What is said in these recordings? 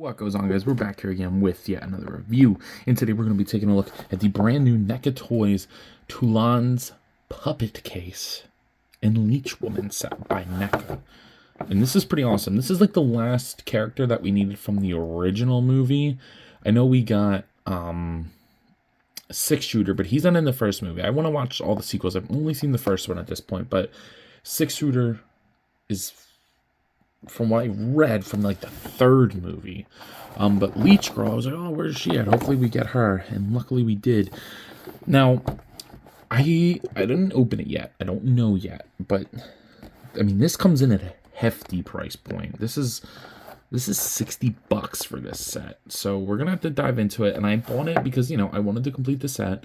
What goes on, guys? We're back here again with yet another review, and today we're going to be taking a look at the brand new Neca Toys Toulon's Puppet Case and Leech Woman set by Neca. And this is pretty awesome. This is like the last character that we needed from the original movie. I know we got Six Shooter, but he's not in the first movie. I want to watch all the sequels. I've only seen the first one at this point, but Six Shooter is, from what I read, from like the third movie. But Leech Girl, I was like, oh, where's she at? Hopefully we get her, and luckily we did. Now, I didn't open it yet. I don't know yet, but I mean, this comes in at a hefty price point. This is $60 for this set, so we're gonna have to dive into it. And I bought it because, you know, I wanted to complete the set,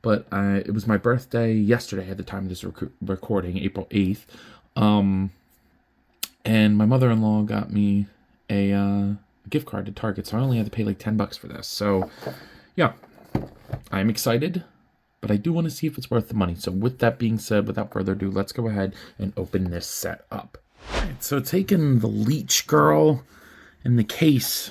but it was my birthday yesterday at the time of this recording, April 8th. And my mother-in-law got me a gift card to Target, so I only had to pay like $10 for this. So, yeah, I'm excited, but I do want to see if it's worth the money. So with that being said, without further ado, let's go ahead and open this set up. All right, so taking the Leech Girl and the case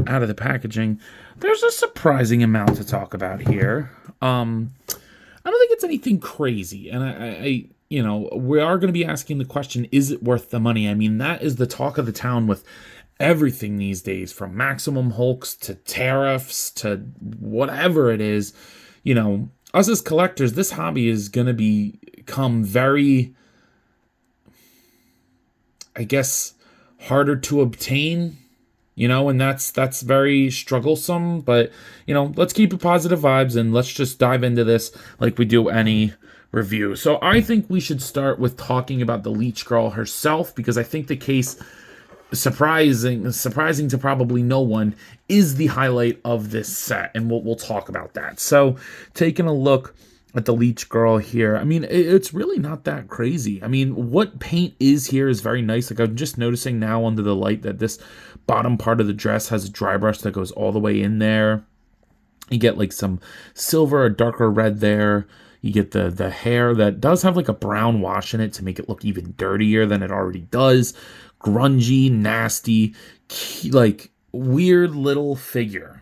out of the packaging, there's a surprising amount to talk about here. I don't think it's anything crazy, and I you know, we are going to be asking the question, is it worth the money? I mean, that is the talk of the town with everything these days, from maximum hulks to tariffs to whatever it is. You know, us as collectors, this hobby is going to become very, I guess, harder to obtain, you know, and that's very strugglesome. But, you know, let's keep it positive vibes and let's just dive into this like we do any review. So I think we should start with talking about the Leech Girl herself, because I think the case, surprising to probably no one, is the highlight of this set, and we'll talk about that. So taking a look at the Leech Girl here, I mean, it's really not that crazy. I mean, what paint is here is very nice. Like, I'm just noticing now under the light that this bottom part of the dress has a dry brush that goes all the way in there. You get like some silver or darker red there. You get the hair that does have like a brown wash in it to make it look even dirtier than it already does. Grungy, nasty, like weird little figure.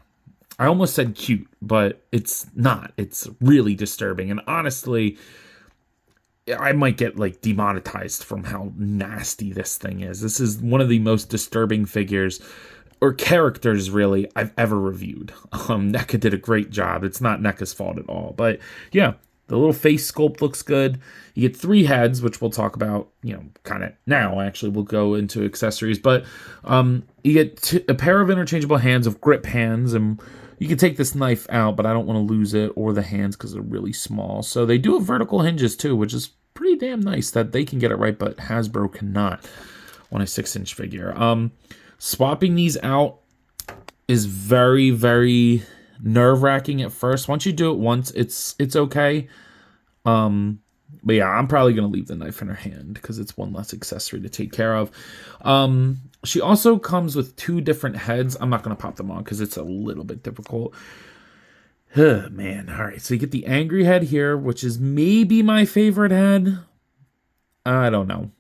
I almost said cute, but it's not. It's really disturbing. And honestly, I might get like demonetized from how nasty this thing is. This is one of the most disturbing figures, or characters really, I've ever reviewed. Neca did a great job. It's not Neca's fault at all. But yeah, the little face sculpt looks good. You get 3 heads, which we'll talk about, you know, kind of now. Actually, we'll go into accessories. But you get a pair of interchangeable hands, of grip hands, and you can take this knife out, but I don't want to lose it or the hands because they're really small. So they do have vertical hinges too, which is pretty damn nice that they can get it right, but Hasbro cannot on a 6-inch figure. Swapping these out is very, very nerve-wracking at first. Once you do it once, it's okay. But yeah, I'm probably gonna leave the knife in her hand because it's one less accessory to take care of. She also comes with 2 different heads. I'm not gonna pop them on because it's a little bit difficult. Man, all right. So you get the angry head here, which is maybe my favorite head. I don't know.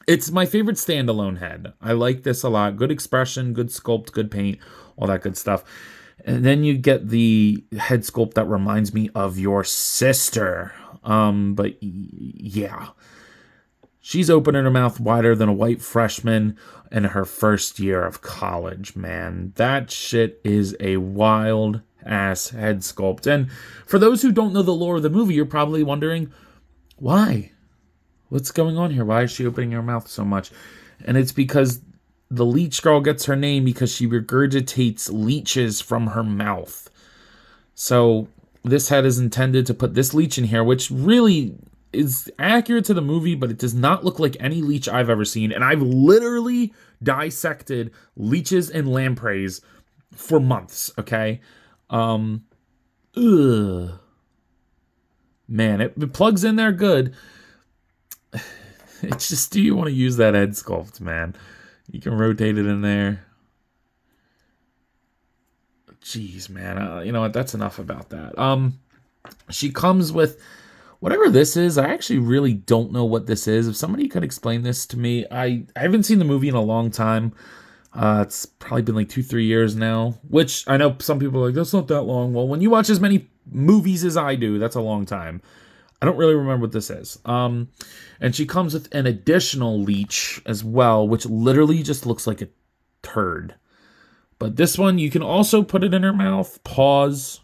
It's my favorite standalone head. I like this a lot. Good expression, good sculpt, good paint, all that good stuff. And then you get the head sculpt that reminds me of your sister. But yeah, she's opening her mouth wider than a white freshman in her first year of college, man. That shit is a wild ass head sculpt. And for those who don't know the lore of the movie, you're probably wondering, why? What's going on here? Why is she opening her mouth so much? And it's because the Leech Girl gets her name because she regurgitates leeches from her mouth. So this head is intended to put this leech in here, which really is accurate to the movie, but it does not look like any leech I've ever seen. And I've literally dissected leeches and lampreys for months, okay? Man, it plugs in there good. It's just, do you want to use that head sculpt, man? You can rotate it in there. Jeez, man. You know what? That's enough about that. She comes with whatever this is. I actually really don't know what this is. If somebody could explain this to me. I haven't seen the movie in a long time. It's probably been like 2-3 years now, which I know some people are like, that's not that long. Well, when you watch as many movies as I do, that's a long time. I don't really remember what this is. And she comes with an additional leech as well, which literally just looks like a turd. But this one, you can also put it in her mouth, pause,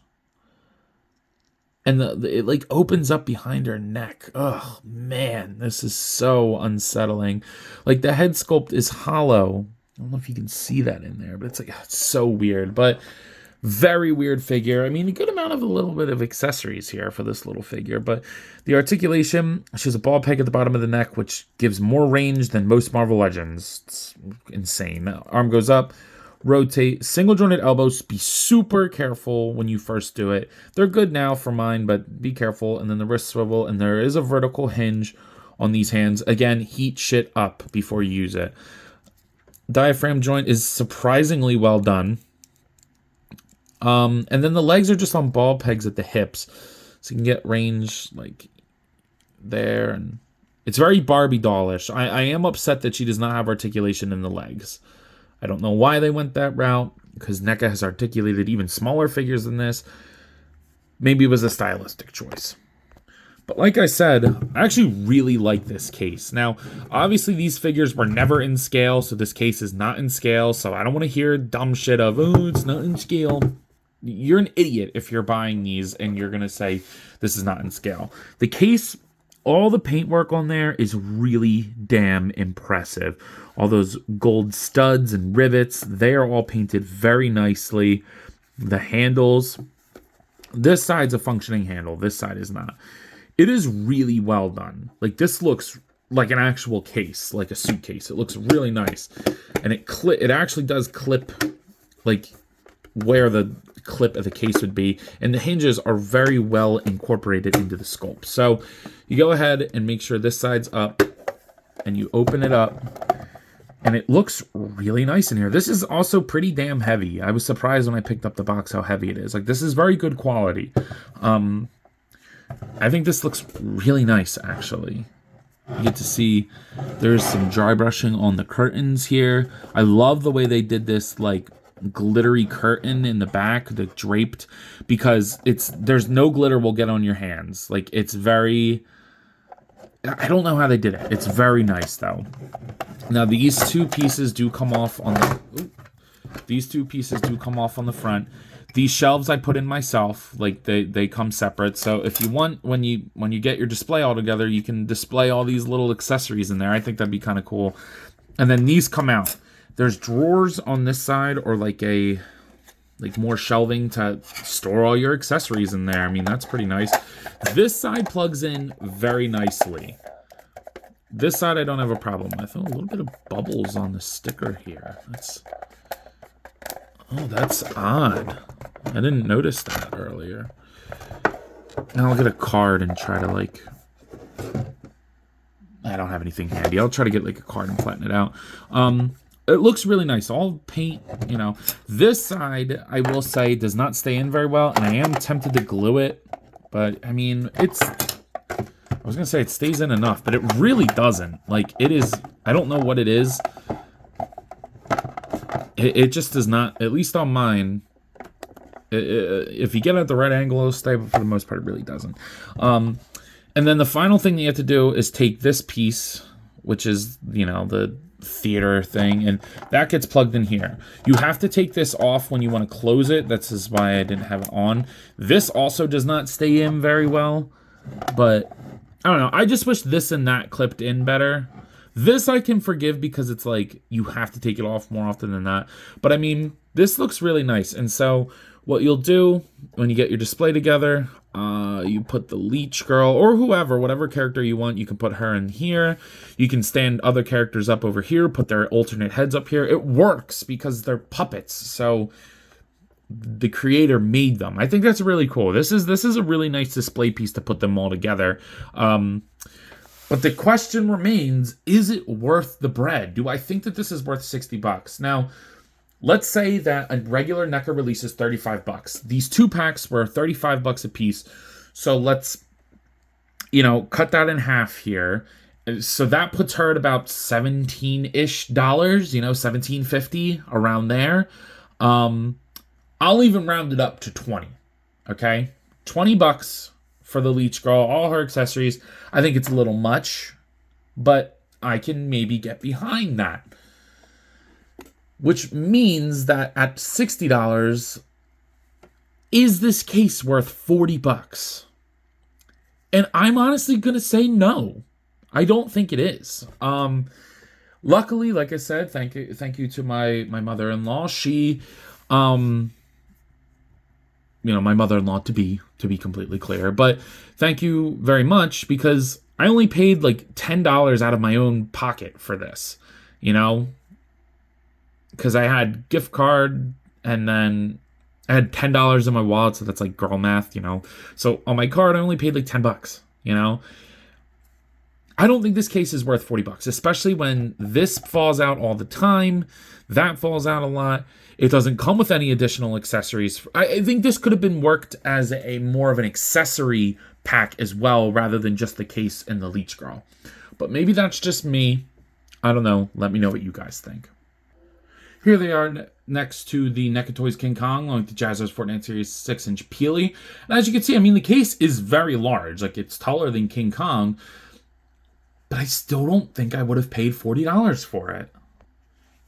and it like opens up behind her neck. Oh man, this is so unsettling. Like the head sculpt is hollow. I don't know if you can see that in there, but it's like, it's so weird. But very weird figure. I mean, a good amount of a little bit of accessories here for this little figure, but the articulation, she has a ball peg at the bottom of the neck, which gives more range than most Marvel Legends. It's insane. Arm goes up, rotate, single jointed elbows. Be super careful when you first do it. They're good now for mine, but be careful. And then the wrist swivel, and there is a vertical hinge on these hands. Again, heat shit up before you use it. Diaphragm joint is surprisingly well done. And then the legs are just on ball pegs at the hips, so you can get range like there. And it's very Barbie dollish. I am upset that she does not have articulation in the legs. I don't know why they went that route, because NECA has articulated even smaller figures than this. Maybe it was a stylistic choice. But like I said, I actually really like this case. Now, obviously these figures were never in scale, so this case is not in scale, so I don't want to hear dumb shit of, oh, it's not in scale. You're an idiot if you're buying these and you're going to say this is not in scale. The case, all the paintwork on there is really damn impressive. All those gold studs and rivets, they are all painted very nicely. The handles, this side's a functioning handle, this side is not. It is really well done. Like, this looks like an actual case, like a suitcase. It looks really nice. And it actually does clip, like, where the clip of the case would be, and the hinges are very well incorporated into the sculpt. So you go ahead and make sure this side's up, and you open it up, and it looks really nice in here. This is also pretty damn heavy. I was surprised when I picked up the box how heavy it is. Like, this is very good quality. I think this looks really nice, actually. You get to see there's some dry brushing on the curtains here. I love the way they did this, like, glittery curtain in the back, the draped, because there's no glitter will get on your hands. Like, it's very, I don't know how they did it. It's very nice though. Now these two pieces do come off on the front. These shelves I put in myself, like they come separate. So if you want, when you get your display all together, you can display all these little accessories in there. I think that'd be kind of cool. And then these come out. There's drawers on this side, or like more shelving to store all your accessories in there. I mean, that's pretty nice. This side plugs in very nicely. This side I don't have a problem with. Oh, a little bit of bubbles on the sticker here. That's odd. I didn't notice that earlier. Now I'll get a card and try to, like, I don't have anything handy. I'll try to get like a card and flatten it out. It looks really nice. All paint, you know. This side, I will say, does not stay in very well, and I am tempted to glue it. But, I mean, I was going to say it stays in enough, but it really doesn't. Like, it is, I don't know what it is. It just does not, at least on mine. If you get it at the right angle, it'll stay, but for the most part, it really doesn't. And then the final thing that you have to do is take this piece, which is, you know, the theater thing, and that gets plugged in here. You have to take this off when you want to close it. That's why I didn't have it on. This also does not stay in very well, but I don't know. I just wish this and that clipped in better. This I can forgive because it's like you have to take it off more often than not. But I mean, this looks really nice. And so what you'll do when you get your display together, you put the Leech Girl or whoever, whatever character you want, you can put her in here. You can stand other characters up over here, put their alternate heads up here. It works because they're puppets. So the creator made them. I think that's really cool. This is a really nice display piece to put them all together. But the question remains, is it worth the bread? Do I think that this is worth $60? Now, let's say that a regular NECA release is $35. These two packs were $35 a piece. So let's, cut that in half here. So that puts her at about $17-ish, $17.50 around there. I'll even round it up to 20. Okay, $20 for the Leech Girl, all her accessories. I think it's a little much, but I can maybe get behind that. Which means that at $60, is this case worth $40? And I'm honestly gonna say no. I don't think it is. Luckily, like I said, thank you to my mother-in-law. She, my mother-in-law to be completely clear, but thank you very much, because I only paid like $10 out of my own pocket for this, because I had gift card and then I had $10 in my wallet, so that's like girl math, So on my card, I only paid like $10, I don't think this case is worth $40, especially when this falls out all the time. That falls out a lot. It doesn't come with any additional accessories. I think this could have been worked as a more of an accessory pack as well, rather than just the case and the Leech Girl. But maybe that's just me. I don't know. Let me know what you guys think. Here they are next to the Neca Toys King Kong, along with the Jazzers Fortnite Series 6-inch Peely. And as you can see, the case is very large. Like, it's taller than King Kong. But I still don't think I would have paid $40 for it.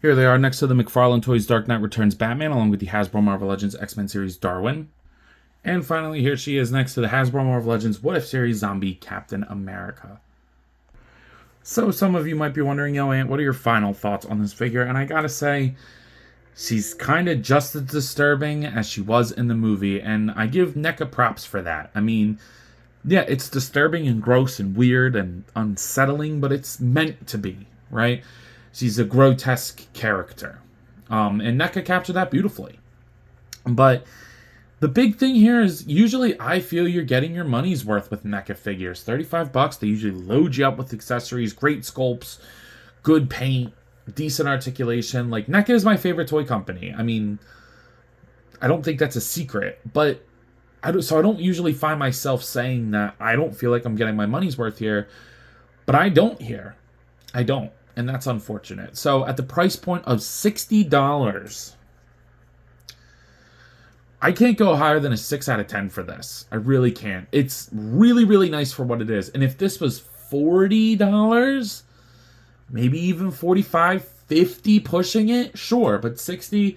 Here they are next to the McFarlane Toys Dark Knight Returns Batman, along with the Hasbro Marvel Legends X-Men Series Darwin. And finally, here she is next to the Hasbro Marvel Legends What If Series Zombie Captain America. So some of you might be wondering, Aunt, what are your final thoughts on this figure? And I gotta say, she's kind of just as disturbing as she was in the movie, and I give NECA props for that. Yeah, it's disturbing and gross and weird and unsettling, but it's meant to be, right? She's a grotesque character. And NECA captured that beautifully. But the big thing here is, usually I feel you're getting your money's worth with NECA figures. $35, they usually load you up with accessories, great sculpts, good paint, decent articulation. Like, NECA is my favorite toy company. I don't think that's a secret, but I don't usually find myself saying that I don't feel like I'm getting my money's worth here, but I don't here. I don't, and that's unfortunate. So at the price point of $60, I can't go higher than a 6 out of 10 for this. I really can't. It's really, really nice for what it is. And if this was $40, maybe even $45, $50 pushing it, sure, but $60,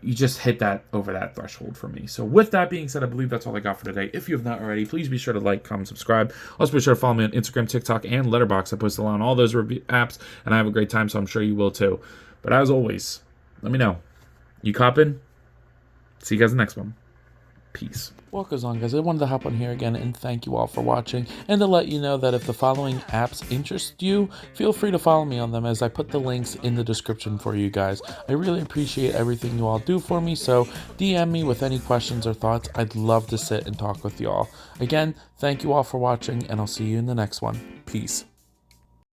you just hit that over that threshold for me. So with that being said, I believe that's all I got for today. If you have not already, please be sure to like, comment, subscribe. Also be sure to follow me on Instagram, TikTok, and Letterboxd. I post a lot on all those apps, and I have a great time, so I'm sure you will too. But as always, let me know. You coppin'? See you guys in the next one. Peace. What goes on, guys? I wanted to hop on here again and thank you all for watching, and to let you know that if the following apps interest you, feel free to follow me on them, as I put the links in the description for you guys. I really appreciate everything you all do for me, so DM me with any questions or thoughts. I'd love to sit and talk with you all. Again, thank you all for watching, and I'll see you in the next one. Peace.